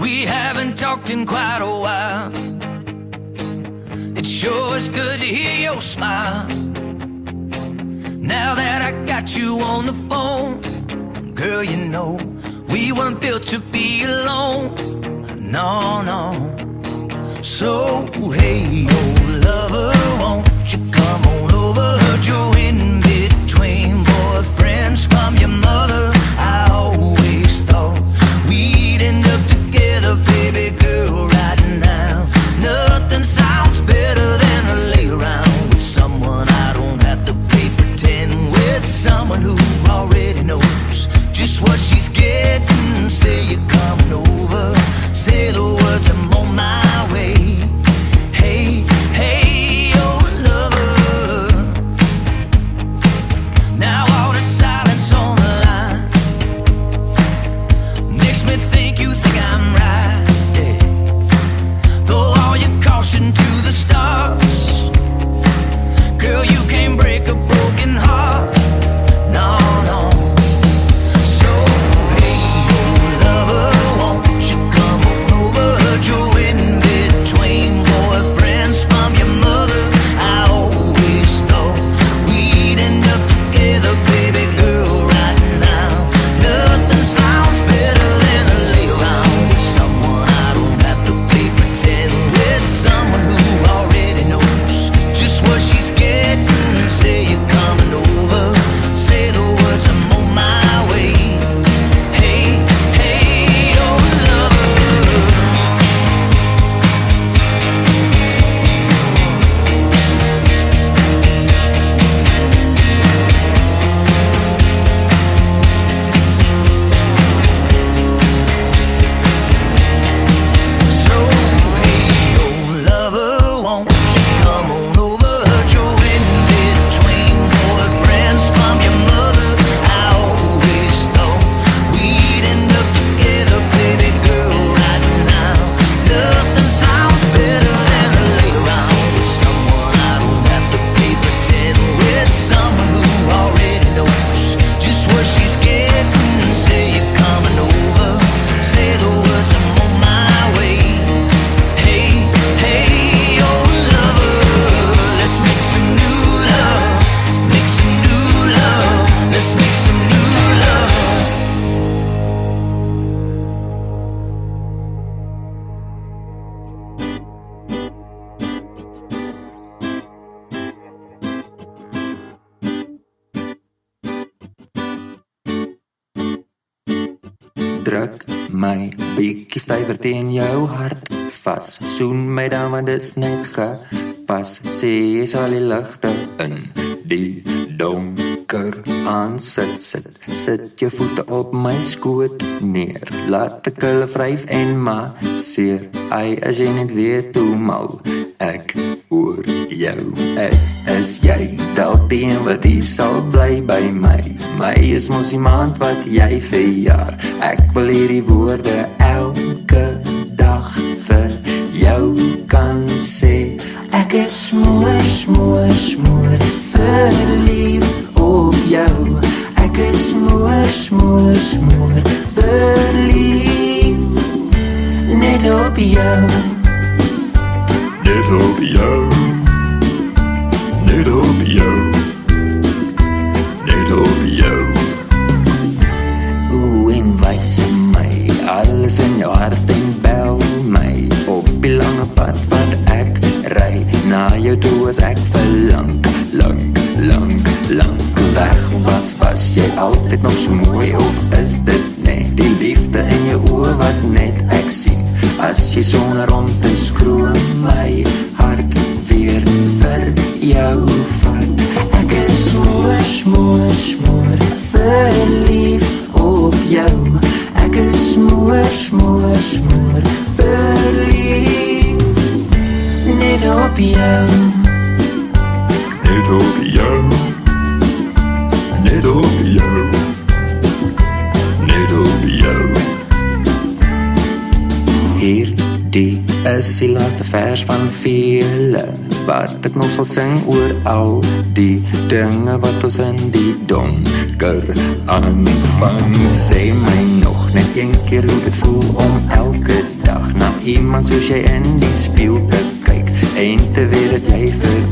We haven't talked in quite a while. It sure is good to hear your smile. Now that I got you on the phone, girl, you know we weren't built to be alone. No, no. So, hey, old lover, won't you come on over? Heard you're in between boyfriends from your mother. I always thought we'd end up together, baby girl, right now. Nothing sounds better than to lay around with someone I don't have to play pretend with. Someone who already knows just what she's getting. Say you're coming over, say the words, I'm on my way. Hey, hey, oh lover. Now all the silence on the line makes me think you think I'm right, yeah. Throw all your caution to the stars. Girl, you can't break a broken heart. No, no. So, hey, oh lover, won't you come on over? Heard you're in between boyfriends from your mother. I always thought we'd end up together, baby girl, right now. Nothing sounds better than to lay around with someone I don't have to play pretend with. Someone who already knows just what she's getting. Say you're coming over, say the words, I'm on my way. Hey, hey, oh lover. So, hey, oh lover, won't you come on over? Heard you're in between boyfriends from your mother. I always thought we'd end up together, baby girl, right now. Nothing sounds better than to lay around with someone I don't have to play pretend with. Someone who already knows just what she's getting. Say you're coming over, say the words, I'm on my way. Hey, hey, oh lover, let's make some new love, make some new love, let's make some new love. Druk my bietjie stywer teen jou hart vas. Soen my dan want dit's net gepas. Sê jy sal die ligte in die donker aansit. Sit jou voete op my skoot neer. Laat ek hulle vryf en masseer. Ai, as jy net weet hoe mal ek oor jou is jy dalk die een wat hier sal bly by my. My is mos die maand wat jy verjaar. Ek wil hierdie woorde elke dag vir jou kan sê. Ek is smoor, smoor, smoor verlief op jou. Ek is smoor, smoor, smoor verlief net op jou. Net op jou. Net op jou. Net op jou. Oeh, en wys my alles in jou hart en bel my op die lange pad wat ek ry na jou toe as ek verlang. Lang weg was jy altyd nog so mooi, of is dit net die liefde in jou oë wat net ek sien as jy sonder om te skroom my hart weer vir jou vat. Ek is smoor, smoor, smoor verlief op jou. Ek is smoor, smoor, smoor verlief net op jou. Net op jou. Net op jou. Net op jou. Hierdie is die laaste vers van vele wat ek nog sal sing oor al die dinge wat ons in die donker aanvang. Sê my nog net een keer hoe dit voel om elke iemand soos jy in die spieël te kyk en te weet dat jy vir